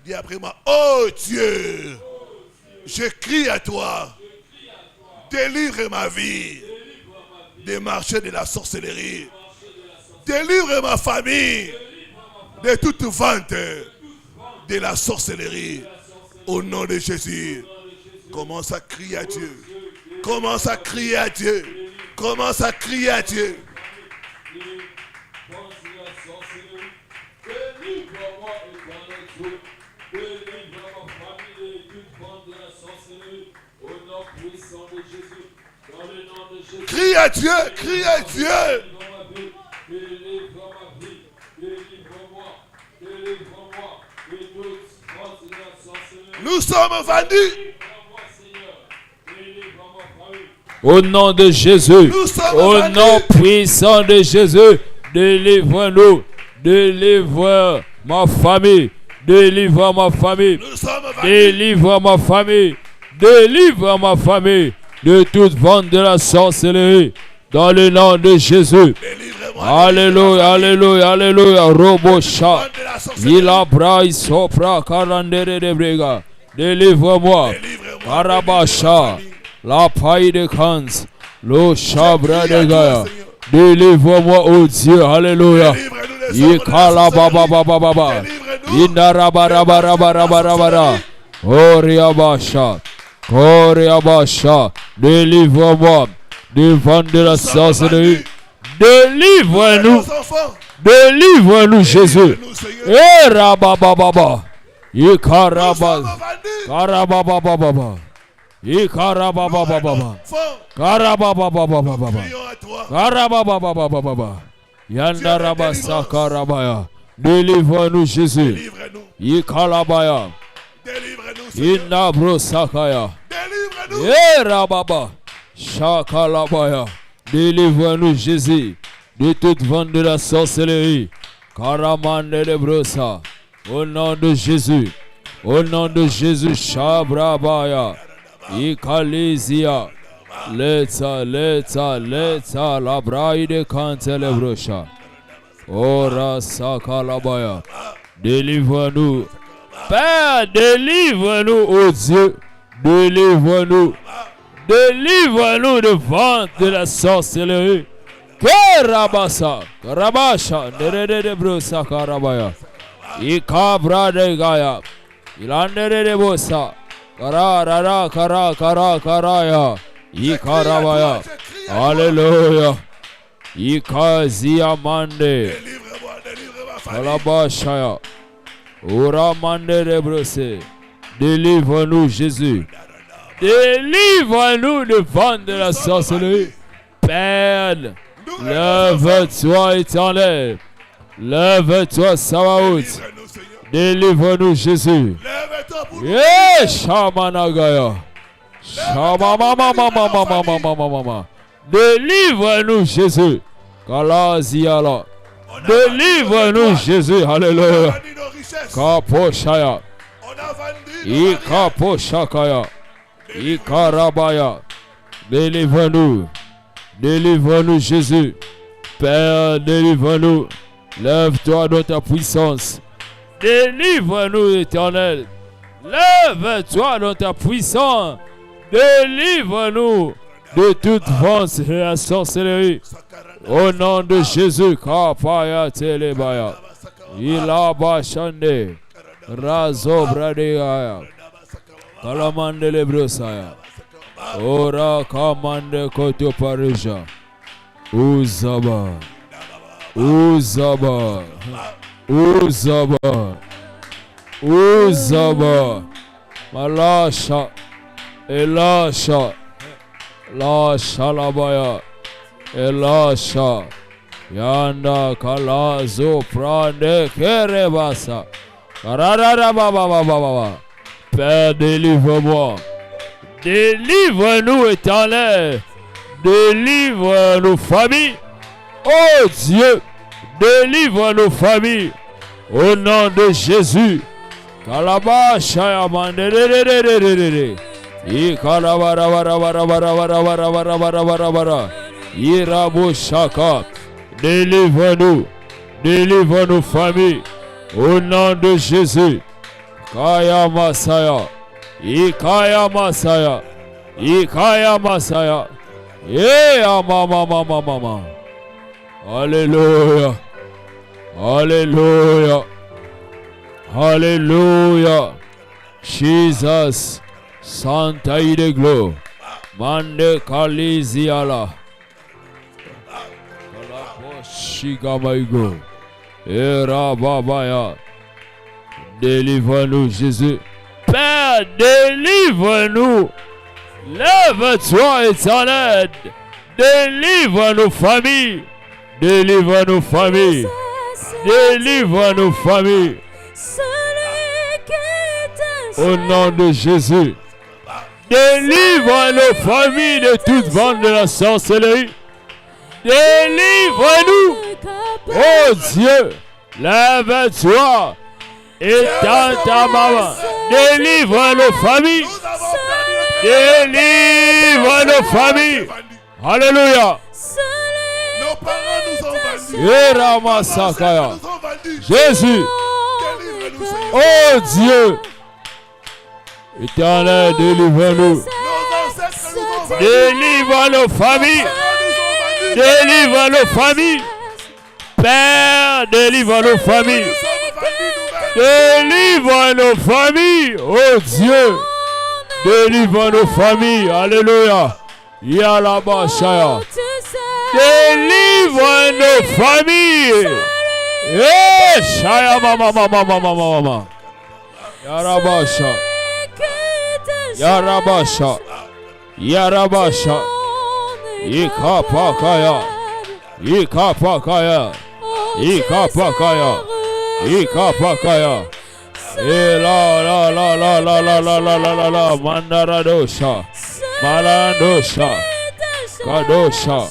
Dis après moi, oh Dieu, je crie à toi. Délivre ma vie des marchés de la sorcellerie. Délivre ma famille de toute vente de la sorcellerie. Au nom de Jésus. Commence à crier à Dieu. Commence à crier à Dieu. Commence à crier à Dieu. Crie à Dieu, crie à Dieu. Nous sommes vendus. Au nom de Jésus, au nom puissant de Jésus, délivre-nous, délivre ma famille, délivre ma famille, délivre ma famille, délivre ma famille de toute vente de la sorcellerie, dans le nom de Jésus. Alléluia, alléluia, alléluia. Robosha, Ilabra, Sopra, Karandere de Brega. Délivre-moi, Karabasha, la paille de Kans, le Chabra de Gaïa. Délivre-moi, oh Dieu, alléluia. Ikala baba baba baba. Indarabarabarabarabarabara. Oriabasha. Oriabasha. Délivre-moi du vent de la sorcellerie. Délivre-nous. Délivre-nous, Jésus. Et rabababa. Ikarabaz. Karabababa. Ikarabababa. Karabababa. Karabababa. Yandarabasa karabaya. Délivre-nous, Jésus. Ikalabaya. Inabro sakaya. Et rababa. Shakalabaya. Délivre-nous, Jésus, de toute vente de la sorcellerie. Karamande de brosa. Au nom de Jésus. Au nom de Jésus. Shabrabaya. Ikalisia. Leta, leta, leta. La braille de Kantele brocha. Ora sakalabaya. Délivre-nous. Père, délivre-nous, ô Dieu. Délivre-nous. Délivre-nous de vente de la sorcellerie. Kerabasa, Karabasha, Nere de Brusa Karabaya. Ikabra de Gaya. Ilandere de Bosa. Karara, Karaya. Ikarabaya. Alléluia. Ikazia Mande. Kalabashaya. Ura Mande de Brusse. Délivre-nous, Jésus. Délivre-nous de vente de la sorcellerie. Père, lève-toi éternel. Lève-toi Sabaoth. Délivre-nous Jésus. Yeah, Shamanagaya. Shamamamamamamamamamamama. Délivre-nous Jésus. Kalaziala. Délivre-nous Jésus. Alléluia. Kaposhaya. Ikaposhakaya. Ikarabaya. Délivre-nous. Délivre-nous, Jésus. Père, délivre-nous. Lève-toi dans ta puissance. Délivre-nous, éternel. Lève-toi dans ta puissance. Délivre-nous de toute vente de la sorcellerie. Au nom de Jésus. Kapaya telebaya. Ilabashande. Razo bradegaya. Kalamande lebrosaya. Ora kamande koto parija. Uzaba. Uzaba. Uzaba. Uzaba. Malasha. Elasha. Lasha labaya. Elasha. Yanda kalazo prande kerebasa. Karara baba baba baba. Père, délivre-moi. Délivre-nous, éternel. Délivre nos familles. Oh Dieu, délivre nos familles. Au nom de Jésus. Kalabasha amande. Ikalabara. Iraboshaka. Délivre-nous. Délivre nos familles. Au nom de Jésus. Kaya Masaya. Ikaya Masaya. Ikaya Masaya. Yeah, mama. Hallelujah. Hallelujah. Hallelujah. Jesus. Santa Ideglo. Mande Kaliziala. Shigamaigo. Era Babaya. Délivre-nous, Jésus. Père, délivre-nous. Lève-toi, éternel. Délivre nos familles. Délivre nos familles. Délivre nos familles. Au nom de Jésus. Délivre nos familles de toute bande de la sorcellerie. Délivre-nous. Oh Dieu, lève-toi. Étends ta maman. Délivre nos familles. Délivre nos familles. Alléluia. Nos parents nous ont vendus. Jésus. Oh Dieu. Éternel, délivre-nous. Délivre nos familles. Délivre nos familles. Père, délivre nos familles. Délivre nos familles. Oh Dieu. Délivre nos familles. Alléluia. Yalabashaya. Délivre nos familles. Eh, Shaya mama. Yarabasha. Yarabasha. Yarabasha. Ikapakaya. Ikapakaya. Ikapakaya. Ikapakaya. La mandaradosha. Malandosha. Kadosha.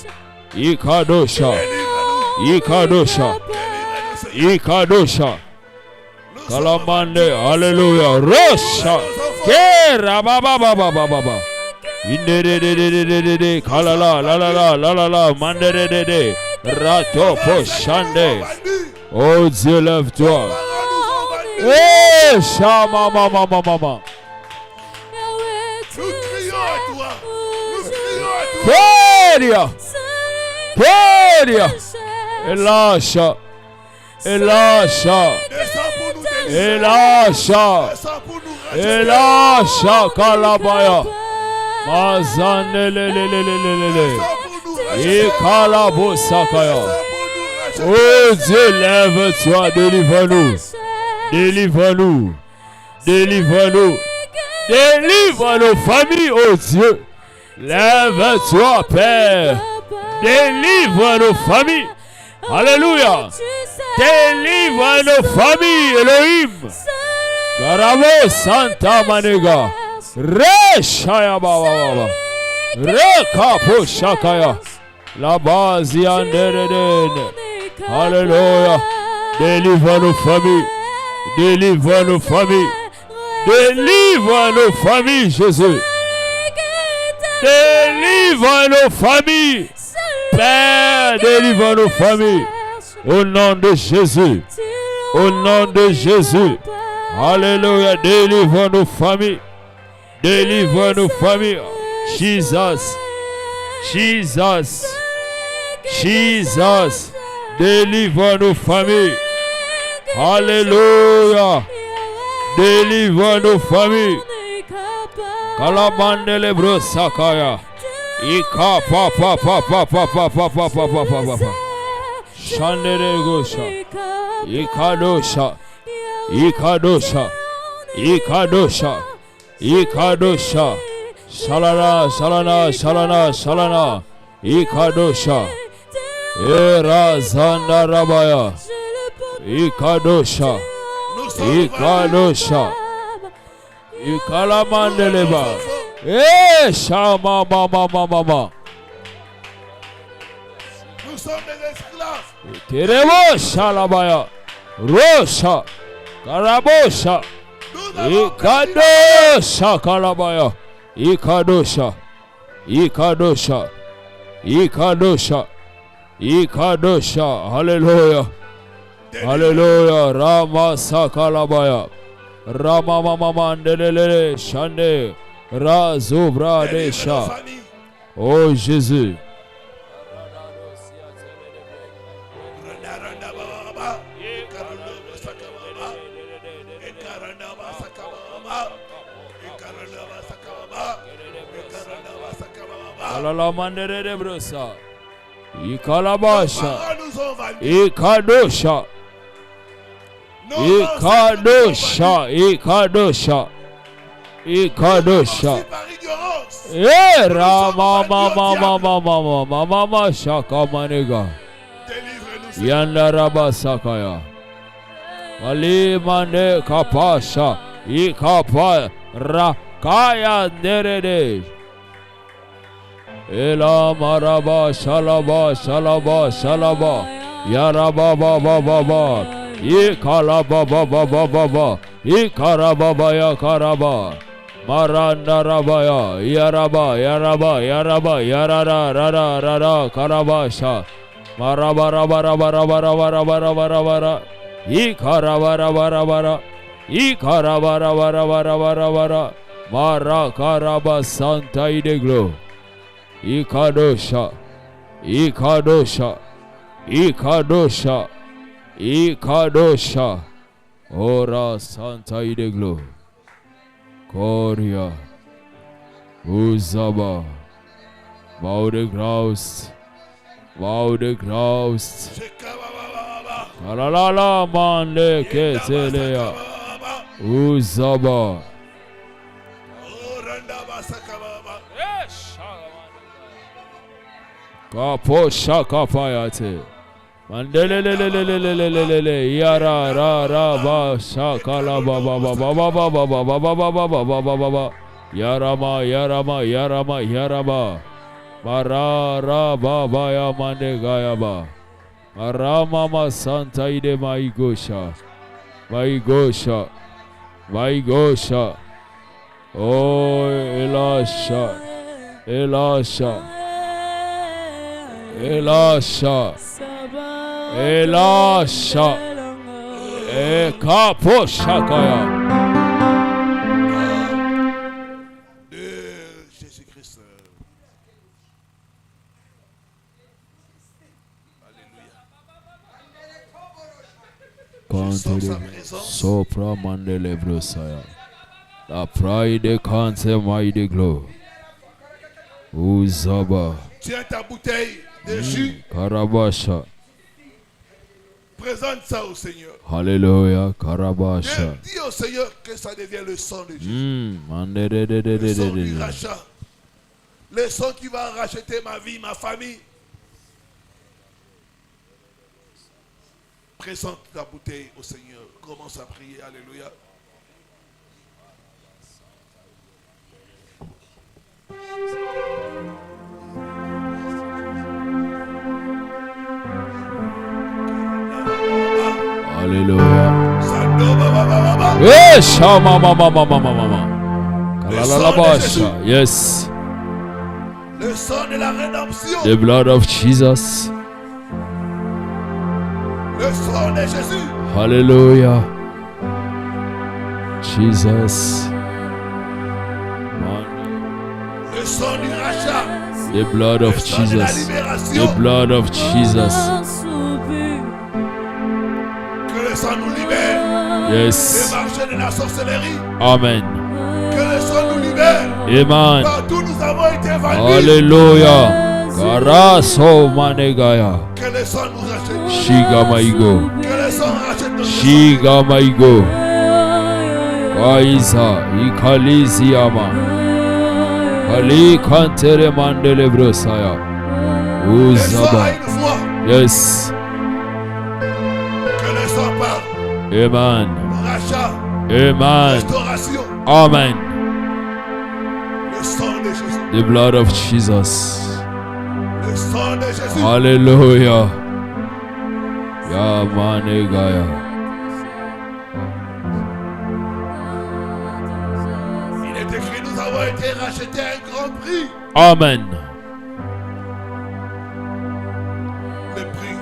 Ikadosha. Ikadosha. Ikadosha. Kalamande. Hallelujah. Rosha. Kera baba. Inde kalala la mandere rato pochande. Oh Dieu, lève-toi. Eh, Shama mama. Nous crions à toi. Nous crions à toi. Péria. Elasha. Elasha kalabaya. Mazanelelelelelele. Ikalabosakaya. Oh Dieu, lève-toi, délivre-nous. Délivre-nous. Délivre-nous. Délivre nos familles, oh Dieu. Lève-toi, Père. Délivre nos familles. Alléluia. Délivre nos familles, Elohim. Karamo Santa Manega. Reshaya Baba. Rekapo Shakaya. La base yandereden. Alléluia. Délivre nos familles. Délivre nos familles. Délivre nos familles, Jésus. Délivre nos familles. Père, délivre nos familles. Au nom de Jésus. Au nom de Jésus. Alléluia. Délivre nos familles. Délivre nos familles. Jesus. Jesus. Jesus. Délivre nos familles. Alléluia. Délivre nos familles. Kalamandele brosakaya. Ika papa. Shandere gosha. Ikadosha. Shalana. Ikadosha. Era zanda rabaya. Ikadosha. Ikalamandeleba. Shama mama. Nous sommes des esclaves. Kerebo shalabaya. Rosha. Karabosha. Ikadosha kalabaya. Ikadosha. Hallelujah. Hallelujah. Rama sakalabaya. Ramamamandelele Shande Razobra Desha. Oh Jésus. Alala mandere brosa. Ikalabasha. Ikadosha. Ikadosha. Ikadosha. Ikadosha. Mama shaka maniga. Yanda rabasakaya. Ali mane kapasha. Ikapa rakaya nerede. Ela maraba shalaba shalaba shalaba yaraba baba baba ikala baba baba baba ikaraba baya karaba maranda rabaya yaraba yaraba yaraba yarara rara rara karabasha maraba raba raba raba raba raba raba raba ikaraba raba raba ikaraba raba raba raba raba mara karaba santa ideglo. Ikadosha, Ikadosha, Ikadosha, Ikadosha, Ora Santa Ideglo, Korea, Uzaba, Bow the grouse, Kalalala Mande Ketelea, Uzaba. Kapo shaka payate. Mandelelelelelelelelele yara ra ra ba shaka la ba ba ba ba ba ba ba ba ba ba ba ba ba ba ba ba yarama yarama yarama yarama mara ra ba ba ya mande gaya ba marama ma santa ide mai gosha oh Elisha Kapo Shakaya. De Jésus-Christ. Alléluia. Sopra mandele brosaya. La pride kante maide glow. Uzaba. Tiens ta bouteille de jus. Karabasha. Présente ça au Seigneur. Alléluia. Karabasha. Dis au Seigneur que ça devient le sang de Jésus. Le sang du rachat. Le sang qui va racheter ma vie, ma famille. Présente ta bouteille au Seigneur. Commence à prier. Alléluia. Alléluia. Yes. Le sang de la rédemption. The blood of Jesus. Le sang de Jésus. Hallelujah. Jesus. Le sang du rachat. The blood of Jesus. The blood of Jesus. Que le sang nous libère. Yes. Des marchés de la sorcellerie. Amen. Que le sang nous libère. Amen. Partout nous avons été vendus. Alléluia. Karaso manegaya. Que le sang nous rachète. Shiga maigo. Que le sang rachète notre Shiga maigo. Kaisa ikalizi ama. Ali kantere mandele brosaya. Uzaba. Yes. Que le sang parle. Amen. Rachat. Amen. Restauration. Amen. Le sang de Jésus. The blood of Jesus. Le sang de Jésus. Hallelujah. Ya manegaya. Il est écrit, nous avons été rachetés à un grand prix. Amen. Le prix.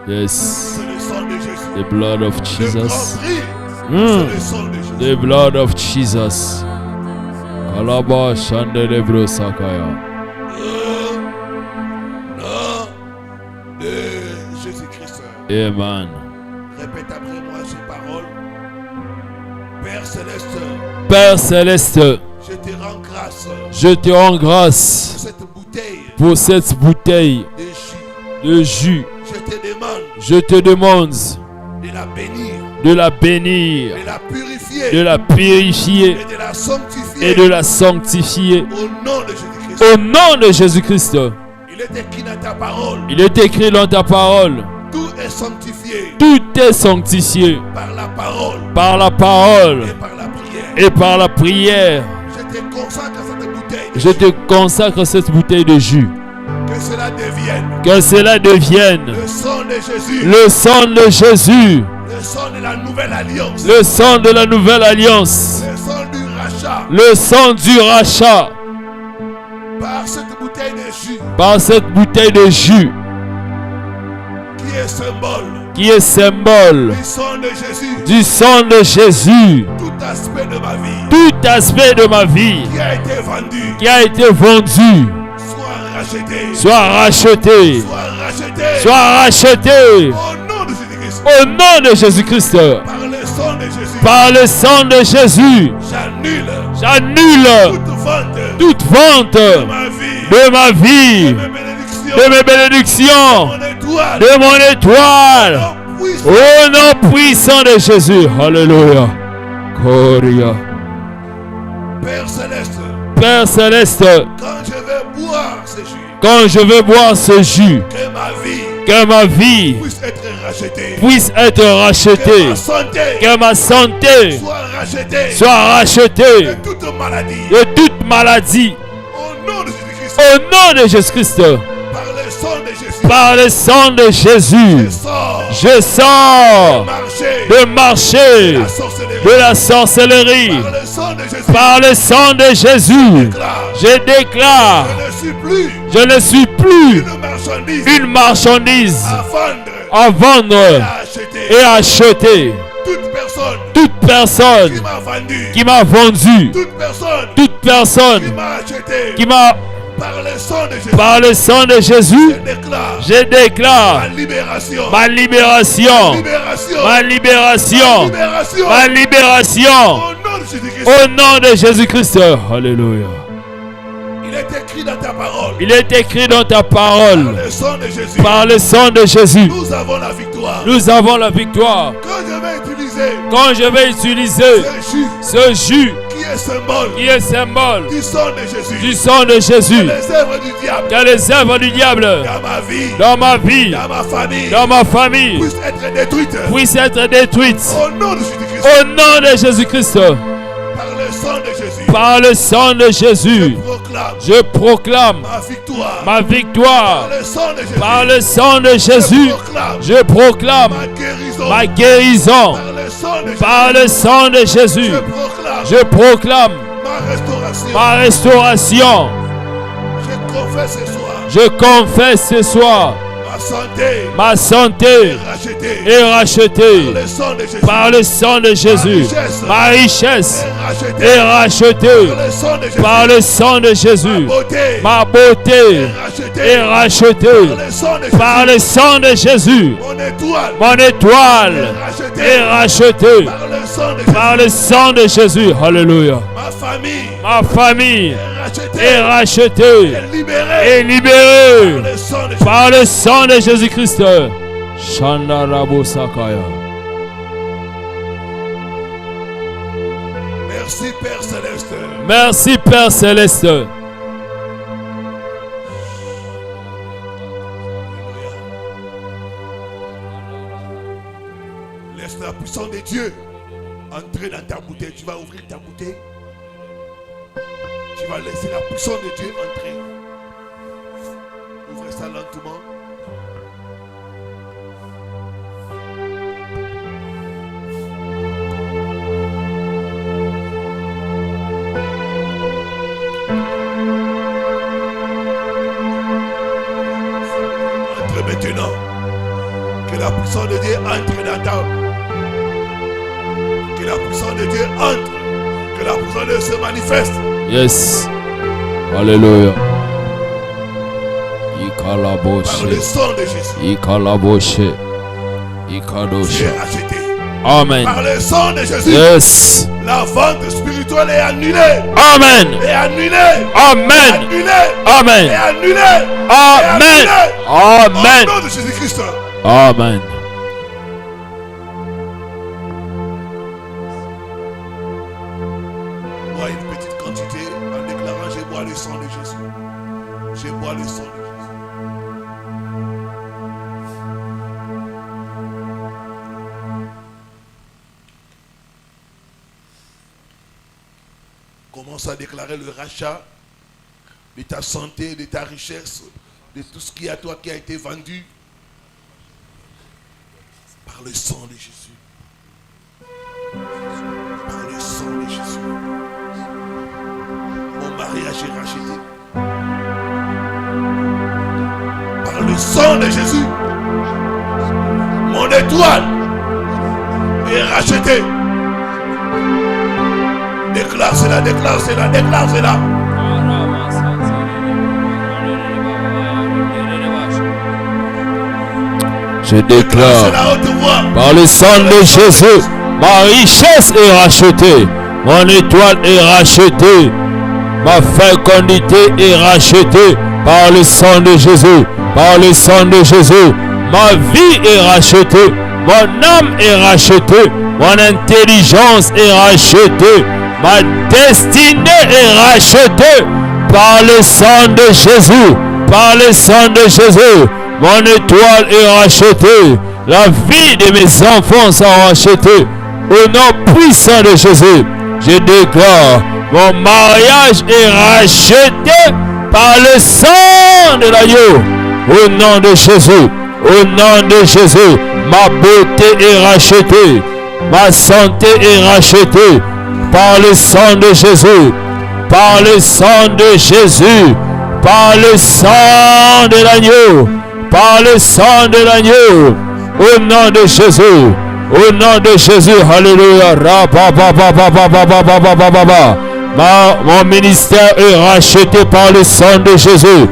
Yes. C'est le sang de Jésus. The blood of Le Jesus. grand prix. C'est le sang de Jésus. The blood of Jesus. Kalaba Shandelebro Sakaya. Au nom de Jésus-Christ. Amen. Répète après moi ces paroles. Père Céleste. Père Céleste, Je te rends grâce. je te rends grâce Pour cette bouteille pour cette bouteille de jus. de jus. Je te demande Je te demande de la bénir, de la bénir, de la purifier, de la purifier et de la sanctifier. et de la sanctifier. Au nom de Jésus-Christ. Au nom de Jésus-Christ. Il est écrit dans ta parole. Il est écrit dans ta parole. Tout est sanctifié Tout est sanctifié par la parole par la parole et par la prière. et par la prière. Je te consacre à cette bouteille. Je te consacre cette bouteille de jus. Que cela devienne Que cela devienne le sang de Jésus. le sang de Jésus, Le sang de la nouvelle alliance. le sang de la nouvelle alliance, Le sang du rachat. le sang du rachat. Par cette bouteille de jus Par cette bouteille de jus qui est symbole qui est symbole du sang de Jésus. du sang de Jésus. Tout aspect de ma vie Tout aspect de ma vie qui a été vendu soit racheté, soit racheté. soit racheté Au nom de Jésus-Christ. au nom de Jésus-Christ. Par le sang de Jésus. Par le sang de Jésus, j'annule toute vente De ma vie. de ma vie, De mes bénédictions. de mes bénédictions, Mon étoile. de mon étoile. Mon puissant. Au nom puissant de Jésus. Alléluia. Gloria. Père Céleste. Père Céleste, Quand je vais boire ce jus. quand je vais boire ce jus, Que ma vie que ma vie puisse être rachetée. puisse être Que rachetée, ma santé que ma santé soit rachetée. soit rachetée De toute maladie. de toute maladie. Au nom de Jésus-Christ. Au nom de Jésus-Christ, Par le sang de Jésus. par le sang de Je Jésus, sors. je sors Marcher. de marcher La sorcellerie. de la sorcellerie. Par le sang de Jésus. Par le sang de Jésus, Déclare. je déclare, Je ne suis plus une marchandise à vendre. à vendre Et à acheter. et acheter. Toute Toute personne qui m'a vendu. qui m'a vendu, Toute personne toute personne qui m'a acheté. qui m'a, Par le sang de Jésus. par le sang de Jésus, Je déclare je déclare ma libération. ma libération, libération. ma libération, libération. ma libération. Au nom de Jésus-Christ. Au nom de Jésus-Christ. Alléluia. Il est écrit dans ta parole. Il est écrit dans ta Par parole, le sang de Jésus. par le sang de Jésus, Nous avons la victoire. nous avons la victoire. Quand je vais utiliser Quand je vais utiliser ce jus ce jus qui est symbole qui est symbole du sang de Jésus. du sang de Jésus, Les œuvres du diable que les œuvres du diable dans ma vie, dans ma vie, dans ma famille, dans ma famille, puissent être détruites. puissent être détruites. Au nom de Jésus-Christ. Au nom de Jésus-Christ, Par le sang de Jésus. par le sang de Jésus, Proclame je proclame ma victoire. ma victoire. Par le sang de Jésus. Par le sang de Jésus, je proclame ma guérison. ma guérison. Par le sang de Jésus. Par le sang de Jésus, Je proclame je proclame ma restauration. ma restauration. Je confesse ce soir Je confesse ce soir ma santé ma santé est rachetée. est rachetée Par le sang de Jésus. par le sang de Jésus. Ma richesse Rachetée. est rachetée Par le sang de Jésus. par le sang de Jésus. Beauté. Ma beauté est rachetée Par le sang de Jésus. par le sang de Jésus. Mon étoile Mon étoile est est rachetée par le sang de Jésus. par le sang de Jésus. Alléluia. Ma famille Ma famille est est rachetée libérée et libérée par le sang de Jésus. par le sang de Jésus-Christ. Shandarabo Sakaya. Merci Père Céleste. Merci Père Céleste. Laisse la puissance de Dieu entrer dans ta bouteille. Tu vas ouvrir ta bouteille. Tu vas laisser la puissance de Dieu entrer. Ouvrez ça lentement. Entre maintenant. Que la puissance de Dieu entre dans ta. Que la puissance sang de Dieu entre, que la présence de Dieu se manifeste. Yes. Alléluia. Par le sang de Jésus. Tu es racheté. Amen. Par le sang de Jésus. Yes. La vente spirituelle est annulée. Amen. Et annulée. Amen. Annulée. Amen. Et annulée. Amen. Amen. Au nom de Jésus-Christ. Amen. Bois une petite quantité en déclarant: je bois le sang de Jésus. Je bois le sang de Jésus. Commence à déclarer le rachat de ta santé, de ta richesse, de tout ce qui est à toi qui a été vendu par le sang de Jésus. Par le sang de Jésus. Mon mariage est racheté. Par le sang de Jésus. Mon étoile est rachetée. Déclare cela, déclare cela, déclare cela. Je déclare par le sang de Jésus, ma richesse est rachetée, mon étoile est rachetée, ma fécondité est rachetée par le sang de Jésus, par le sang de Jésus, ma vie est rachetée, mon âme est rachetée, mon intelligence est rachetée, ma destinée est rachetée par le sang de Jésus, par le sang de Jésus. Mon étoile est rachetée. La vie de mes enfants sont rachetée. Au nom puissant de Jésus, je déclare, mon mariage est racheté par le sang de l'agneau. Au nom de Jésus, au nom de Jésus, ma beauté est rachetée. Ma santé est rachetée par le sang de Jésus. Par le sang de Jésus. Par le sang de l'agneau. Par le sang de l'agneau, au nom de Jésus, au nom de Jésus, alléluia. Mon ministère est racheté par le sang de Jésus.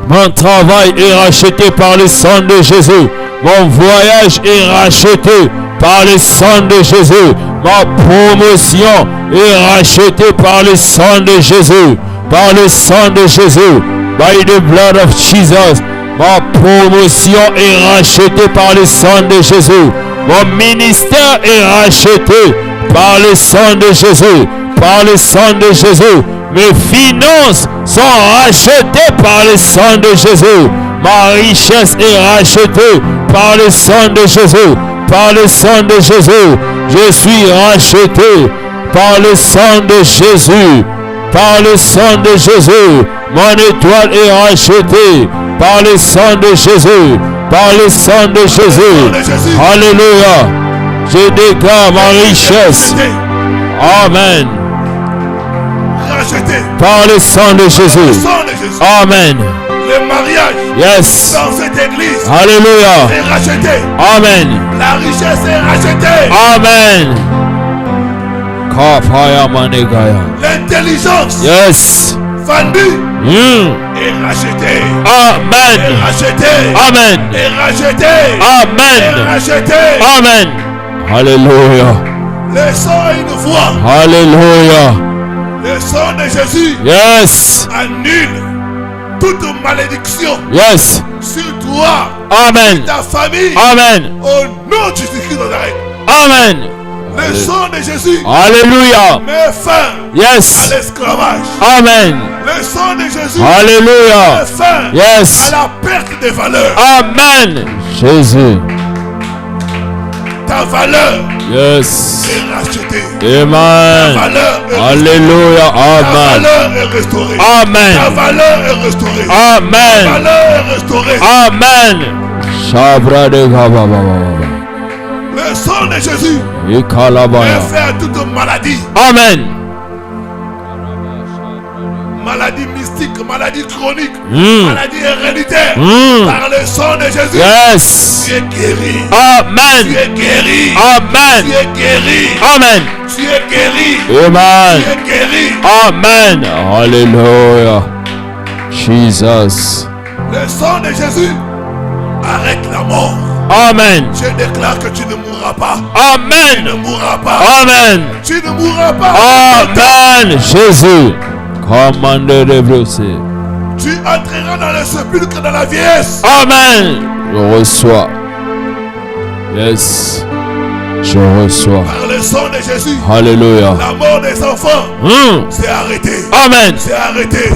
Mon travail est racheté par le sang de Jésus. Mon voyage est racheté par le sang de Jésus. Ma promotion est rachetée par le sang de Jésus. Par le sang de Jésus. By the blood of Jesus, ma promotion est rachetée par le sang de Jésus. Mon ministère est racheté par le sang de Jésus. Par le sang de Jésus. Mes finances sont rachetées par le sang de Jésus. Ma richesse est rachetée par le sang de Jésus. Par le sang de Jésus. Je suis racheté par le sang de Jésus. Par le sang de Jésus, mon étoile est rachetée. Par le sang de Jésus, par le sang de Jésus. Alléluia. Je déclare ma richesse. Amen. Par le sang de Jésus. Amen. Le mariage yes. dans cette église Alléluia. est racheté. Amen. La richesse est rachetée. Amen. L'intelligence yes. vendue est rachetée. Amen. Est rachetée. Amen. Est rachetée. Amen. Est rachetée. Amen. Alléluia. Le sang est une voix. Alléluia. Le sang de Jésus yes. annule toute malédiction yes. sur toi. Amen. Ta famille. Amen. Au nom de Jésus-Christ de Nazareth. Amen. Le sang de Jésus. Alléluia. Met fin yes. à l'esclavage. Amen. Le sang de Jésus. Alléluia. Met fin yes. à la perte de valeur. Amen. Jésus. Ta valeur yes. est rachetée. Amen. Ta valeur est Alléluia. Ta Amen. valeur est restaurée. Amen. Ta valeur est restaurée. Amen. Ta valeur est restaurée. Amen. Shabra de Gababa. Le sang de Jésus Et Kalabaya. fait toute maladie. Amen. Maladie mystérieuse. mystiques, maladies chroniques, maladies héréditaires, par le sang de Jésus, Yes. tu es guéri. Amen. Tu es guéri. Amen. Tu es guéri. Amen. Tu es guéri. Amen. Tu es guéri. Amen. Hallelujah. Jesus. Le sang de Jésus arrête la mort. Amen. Je déclare que tu ne mourras pas. Amen. Tu ne mourras pas. Amen. Tu ne mourras pas. Amen. Jésus. Commandez de brosser. Tu entreras dans le sépulcre de la vieillesse. Amen. Je reçois. Yes. Je reçois. Par le sang de Jésus. Alléluia. La mort des enfants c'est arrêté. Amen. C'est arrêté.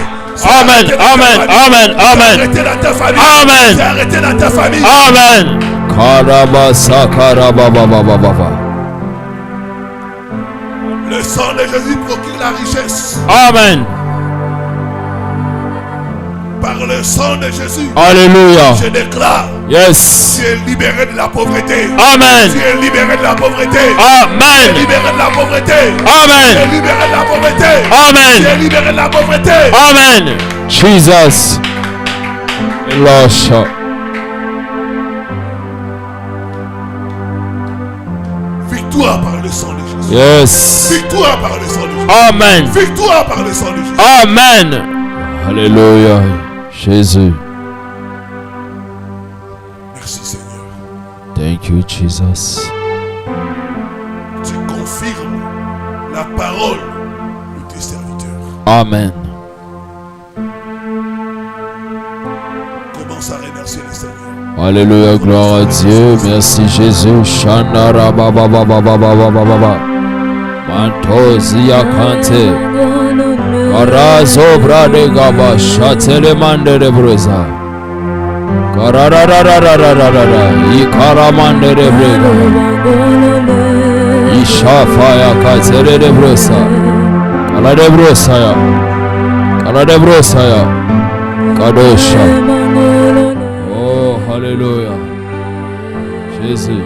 Amen. Amen. Amen. Amen. C'est arrêté dans ta famille. Amen. C'est arrêté dans ta famille. Amen. Karabasa karabababababa. Le sang de Jésus procure la richesse. Amen. Par le sang de Jésus. Alléluia. Je déclare. Yes. Tu es libéré de la pauvreté. Amen. Tu es libéré de la pauvreté. Amen. Tu es libéré de la pauvreté. Amen. Tu es libéré de la pauvreté. Amen. Tu es libéré de la pauvreté. Amen. Jesus. Elisha. Victoire par le sang de Jésus. Yes. Victoire par le sang de Jésus. Amen. Victoire par le sang de Jésus. Amen. Alléluia. Jésus. Merci Seigneur. Thank you, Jesus. Tu confirmes la parole de tes serviteurs. Amen. Commence à remercier le Seigneur. Alléluia, gloire à Dieu. Merci Jésus. Shandara baba baba baba baba baba. Mantozi yakante. Arazo brade gaba shatele mande de bruza. Karararararararara. Ikaramande de brega. Ishafa ya katere de brusa. Kala de brusa ya. Kala de brusa ya. Kadosha. Oh, hallelujah. Jésus.